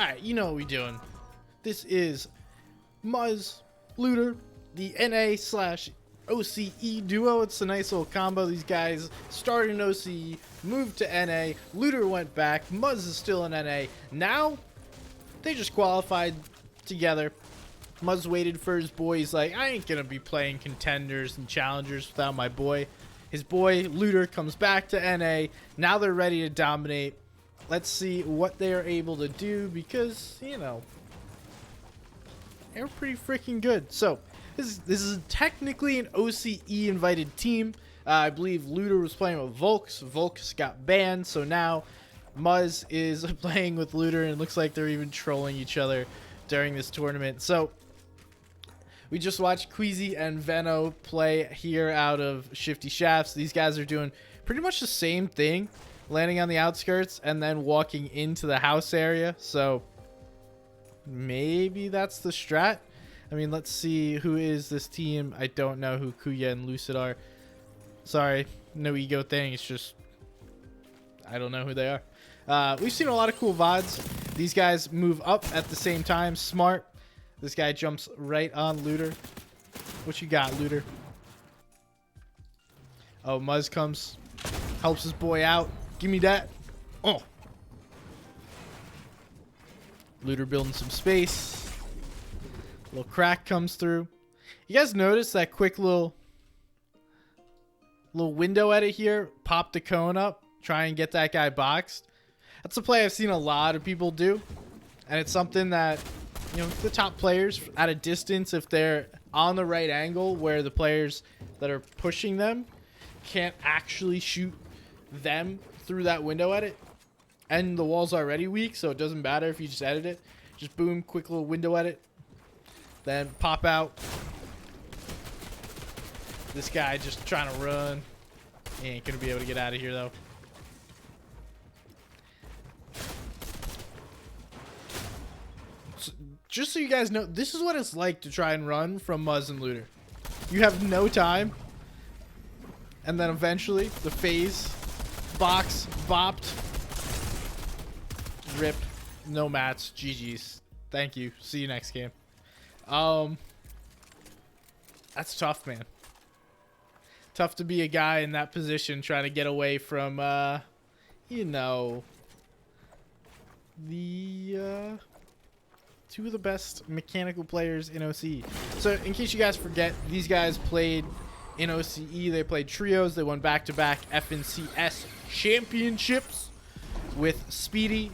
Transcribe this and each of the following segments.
Alright, you know what we doing. This is Muzz, Looter, the NA slash OCE duo. It's a nice little combo. These guys started in OCE, moved to NA, Looter went back, Muzz is still in NA. Now, they just qualified together. Muzz waited for his boy. He's like, I ain't gonna be playing contenders and challengers without my boy. His boy, Looter, comes back to NA. Now they're ready to dominate. Let's see what they are able to do because, you know, they're pretty freaking good. So, this is technically an OCE invited team. I believe Looter was playing with Volks. Volks got banned, so now Muzz is playing with Looter, and it looks like they're even trolling each other during this tournament. So, we just watched Queasy and Veno play here out of Shifty Shafts. These guys are doing pretty much the same thing, landing on the outskirts and then walking into the house area. So maybe that's the strat. I mean, let's see who is this team. I don't know who Kuya and Lucid are. Sorry, no ego thing. It's just I don't know who they are. We've seen a lot of cool VODs. These guys move up at the same time. Smart. This guy jumps right on Looter. What you got, Looter? Oh, Muzz comes. Helps his boy out. Give me that. Oh. Looter building some space. Little crack comes through. You guys notice that quick little window edit here? Pop the cone up. Try and get that guy boxed. That's a play I've seen a lot of people do. And it's something that, you know, the top players at a distance, if they're on the right angle where the players that are pushing them can't actually shoot them through that window edit, and the wall's already weak, so it doesn't matter if you just edit it. Just boom, quick little window edit, then pop out. This guy just trying to run. He ain't gonna be able to get out of here though. Just so you guys know, this is what it's like to try and run from Muzz and Looter. You have no time. And then eventually, the phase, box, bopped, rip, no mats, GG's. Thank you. See you next game. That's tough, man. Tough to be a guy in that position trying to get away from, you know, the, two of the best mechanical players in OCE. So, in case you guys forget, these guys played in OCE. They played trios. They won back-to-back FNCS championships with Speedy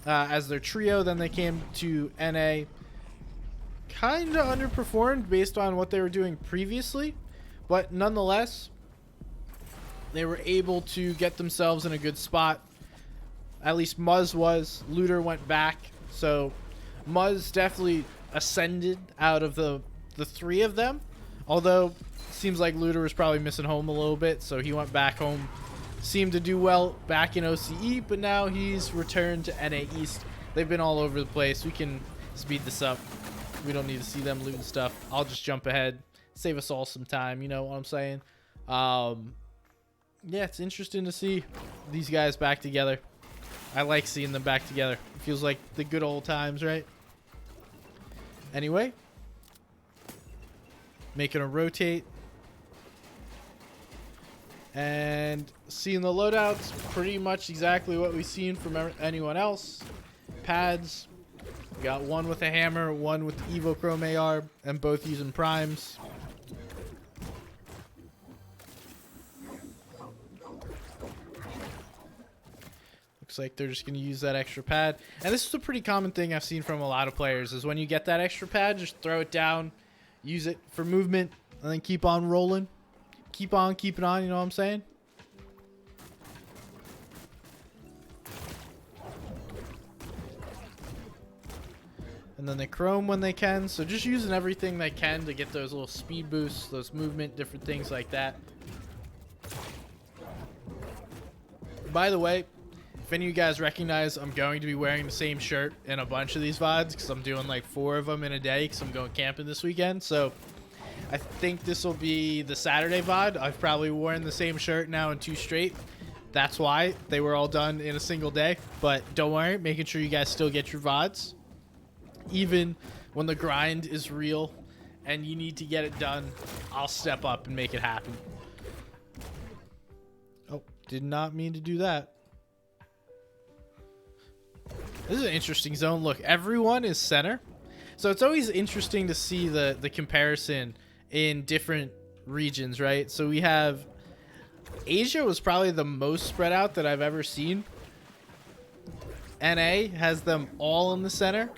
as their trio. Then they came to NA. Kind of underperformed based on what they were doing previously. But nonetheless, they were able to get themselves in a good spot. At least Muzz was. Looter went back. So Muzz definitely ascended out of the three of them, although it seems like Looter was probably missing home a little bit, so he went back home. Seemed to do well back in OCE, but now he's returned to NA East. They've been all over the place. We can speed this up. We don't need to see them looting stuff. I'll just jump ahead, save us all some time, you know what I'm saying? Yeah, it's interesting to see these guys back together. I like seeing them back together. It feels like the good old times, right? Anyway, making a rotate and seeing the loadouts, pretty much exactly what we've seen from anyone else. Pads, we got one with a hammer, one with the Evo Chrome AR, and both using primes. Looks like they're just going to use that extra pad. And this is a pretty common thing I've seen from a lot of players, is when you get that extra pad, just throw it down, use it for movement, and then keep on rolling. Keep on keeping on, you know what I'm saying? And then they chrome when they can, so just using everything they can to get those little speed boosts, those movement, different things like that. By the way, if any of you guys recognize, I'm going to be wearing the same shirt in a bunch of these VODs because I'm doing like 4 of them in a day because I'm going camping this weekend. So I think this will be the Saturday VOD. I've probably worn the same shirt now in 2 straight. That's why they were all done in a single day. But don't worry, making sure you guys still get your VODs. Even when the grind is real and you need to get it done, I'll step up and make it happen. Oh, did not mean to do that. This is an interesting zone. Look, everyone is center. So it's always interesting to see the comparison in different regions, right? So we have Asia was probably the most spread out that I've ever seen. NA has them all in the center.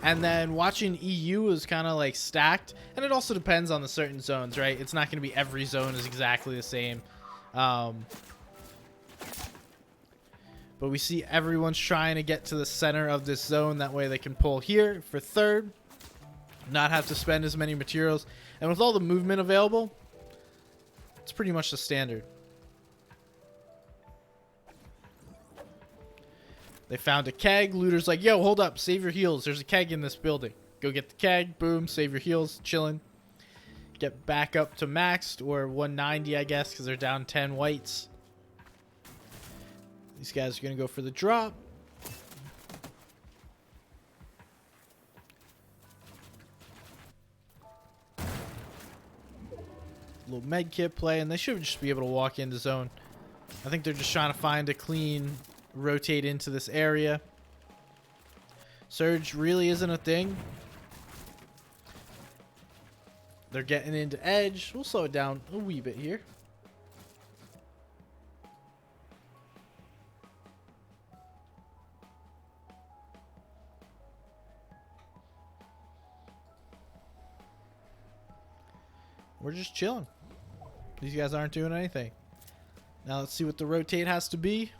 And then watching EU is kind of like stacked. And it also depends on the certain zones, right? It's not going to be every zone is exactly the same. But we see everyone's trying to get to the center of this zone. That way they can pull here for third. Not have to spend as many materials. And with all the movement available, it's pretty much the standard. They found a keg. Looter's like, yo, hold up. Save your heals. There's a keg in this building. Go get the keg. Boom. Save your heals. Chilling. Get back up to maxed, or 190, I guess, because they're down 10 whites. These guys are going to go for the drop. Little med kit play, and they should just be able to walk into zone. I think they're just trying to find a clean rotate into this area. Surge really isn't a thing. They're getting into edge. We'll slow it down a wee bit here. We're just chilling. These guys aren't doing anything. Now let's see what the rotate has to be.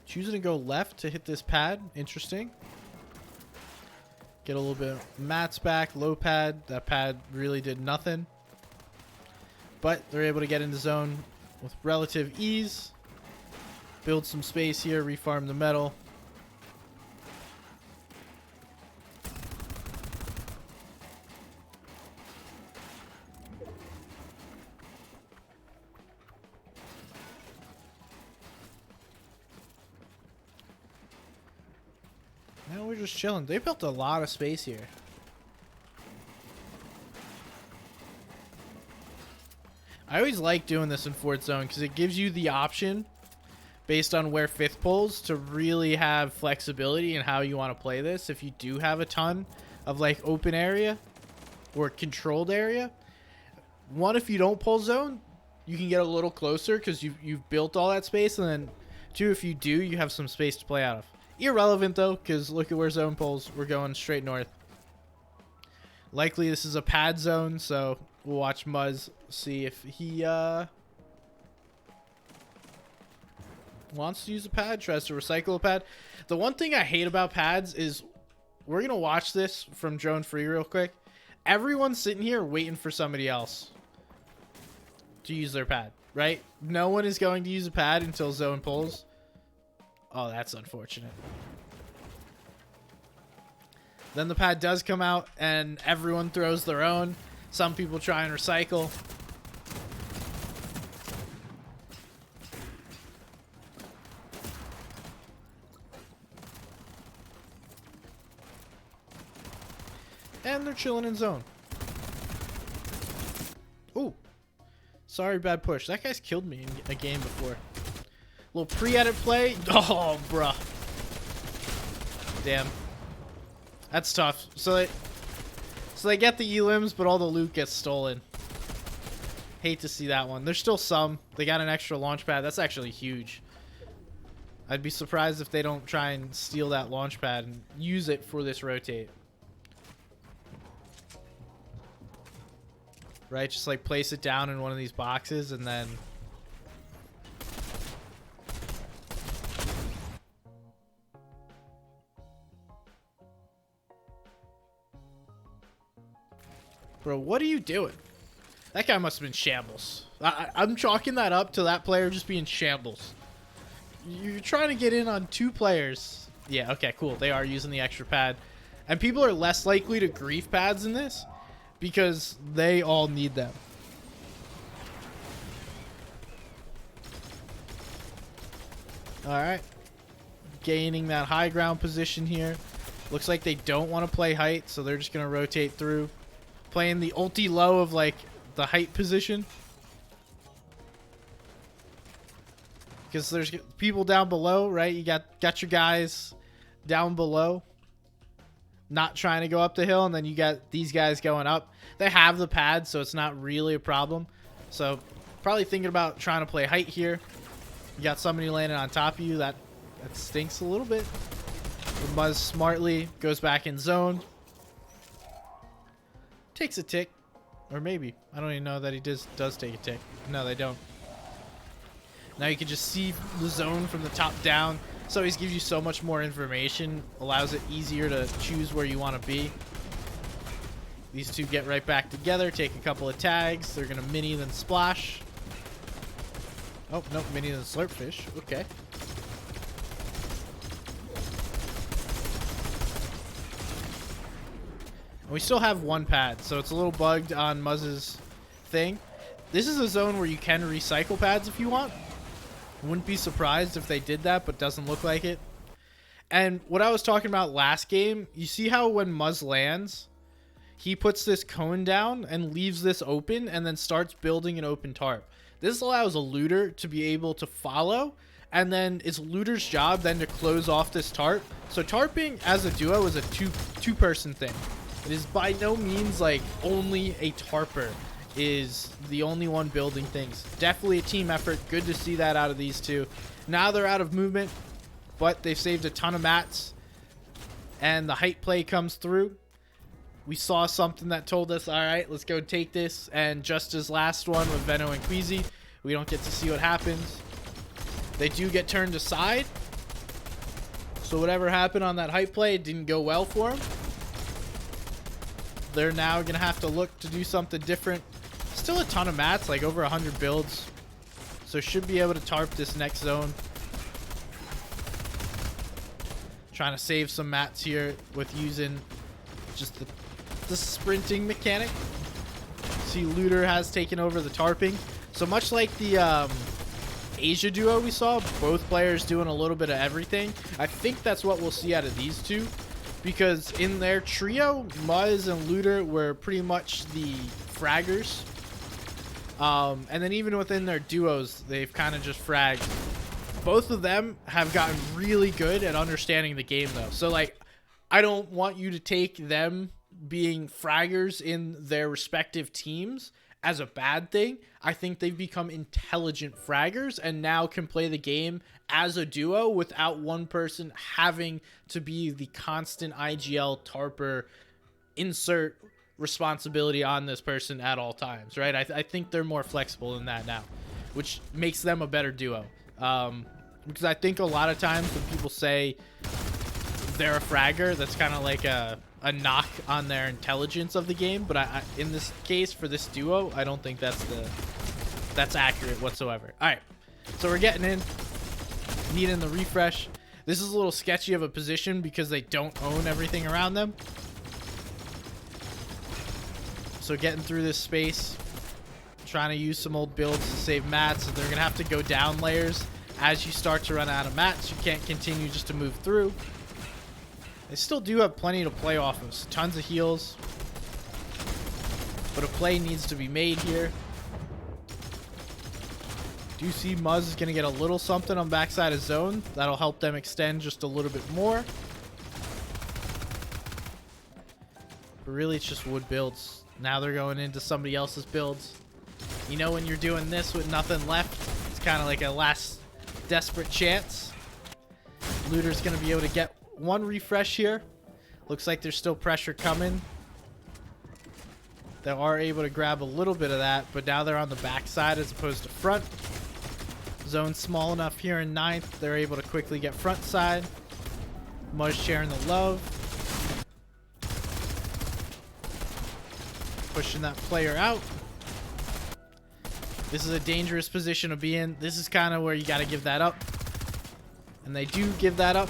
Choosing to go left to hit this pad. Interesting. Get a little bit of mats back. Low pad. That pad really did nothing. But they're able to get into zone with relative ease. Build some space here. Refarm the metal. Now we're just chilling. They built a lot of space here. I always like doing this in fourth zone because it gives you the option based on where fifth pulls to really have flexibility in how you want to play this. If you do have a ton of like open area or controlled area, one, if you don't pull zone, you can get a little closer because you've built all that space, and then two, if you do, you have some space to play out of. Irrelevant though, because look at where zone pulls. We're going straight north. Likely this is a pad zone, so we'll watch Muzz see if he wants to use a pad, tries to recycle a pad. The one thing I hate about pads is we're going to watch this from drone free real quick. Everyone's sitting here waiting for somebody else to use their pad, right? No one is going to use a pad until zone pulls. Oh, that's unfortunate. Then the pad does come out and everyone throws their own. Some people try and recycle. And they're chilling in zone. Ooh. Sorry, bad push. That guy's killed me in a game before. Little pre-edit play. Oh, bruh. Damn. That's tough. So they get the elims, but all the loot gets stolen. Hate to see that one. There's still some. They got an extra launch pad. That's actually huge. I'd be surprised if they don't try and steal that launch pad and use it for this rotate. Right? Just like place it down in one of these boxes and then... Bro, what are you doing? That guy must have been shambles. I'm chalking that up to that player just being shambles. You're trying to get in on two players. Yeah, okay, cool. They are using the extra pad. And people are less likely to grief pads in this because they all need them. Alright. Gaining that high ground position here. Looks like they don't want to play height, so they're just going to rotate through. Playing the ulti low of, like, the height position. Because there's people down below, right? You got your guys down below. Not trying to go up the hill, and then you got these guys going up. They have the pad, so it's not really a problem. So, probably thinking about trying to play height here. You got somebody landing on top of you. That stinks a little bit. Muzz smartly goes back in zone. Takes a tick. Or maybe. I don't even know that he does take a tick. No, they don't. Now you can just see the zone from the top down. So he's gives you so much more information. Allows it easier to choose where you want to be. These two get right back together. Take a couple of tags. They're going to mini then splash. Oh, no. Mini then slurpfish. Okay. We still have one pad, so it's a little bugged on Muzz's thing. This is a zone where you can recycle pads if you want. Wouldn't be surprised if they did that, but doesn't look like it. And what I was talking about last game, you see how when Muzz lands, he puts this cone down and leaves this open and then starts building an open tarp. This allows a looter to be able to follow, and then it's looter's job then to close off this tarp. So tarping as a duo is a two-person thing. It is by no means like only a tarper is the only one building things. Definitely a team effort. Good to see that out of these two. Now they're out of movement, but they've saved a ton of mats. And the height play comes through. We saw something that told us, all right, let's go take this. And just as last one with Venno and Queasy, we don't get to see what happens. They do get turned aside. So whatever happened on that height play, it didn't go well for them. They're now going to have to look to do something different. Still a ton of mats, like over 100 builds. So should be able to tarp this next zone. Trying to save some mats here with using just the sprinting mechanic. See, Looter has taken over the tarping. So much like the Asia duo we saw, both players doing a little bit of everything. I think that's what we'll see out of these two. Because in their trio, Muzz and Looter were pretty much the fraggers. And then even within their duos, they've kind of just fragged. Both of them have gotten really good at understanding the game, though. So, like, I don't want you to take them being fraggers in their respective teams as a bad thing. I think they've become intelligent fraggers and now can play the game as a duo without one person having to be the constant IGL tarper insert responsibility on this person at all times, right? I think they're more flexible than that now, which makes them a better duo. Because I think a lot of times when people say they're a fragger, that's kind of like a knock on their intelligence of the game. But I in this case, for this duo, I don't think that's accurate whatsoever. All right, so we're getting in, needing the refresh. This is a little sketchy of a position because they don't own everything around them. So getting through this space, trying to use some old builds to save mats. So they're going to have to go down layers as you start to run out of mats. You can't continue just to move through. They still do have plenty to play off of. So tons of heals. But a play needs to be made here. Do see Muzz is going to get a little something on backside of zone. That'll help them extend just a little bit more. But really, it's just wood builds. Now they're going into somebody else's builds. You know, when you're doing this with nothing left, it's kind of like a last desperate chance. Looter's going to be able to get one refresh here. Looks like there's still pressure coming. They are able to grab a little bit of that, but now they're on the backside as opposed to front. Zone small enough here in 9th. They're able to quickly get front side. Muzz sharing the love. Pushing that player out. This is a dangerous position to be in. This is kind of where you got to give that up. And they do give that up.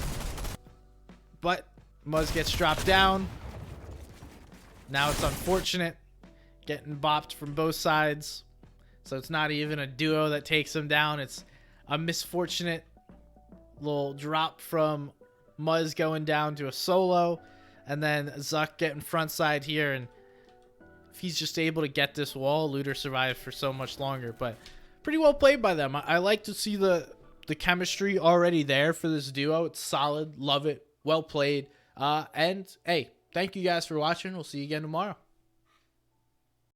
But Muzz gets dropped down. Now it's unfortunate. Getting bopped from both sides. So it's not even a duo that takes him down. It's a misfortunate little drop from Muzz going down to a solo, and then Zuck getting front side here, and if he's just able to get this wall, Looter survived for so much longer. But pretty well played by them. I like to see the chemistry already there for this duo. It's solid. Love it. Well played. And hey, thank you guys for watching. We'll see you again tomorrow.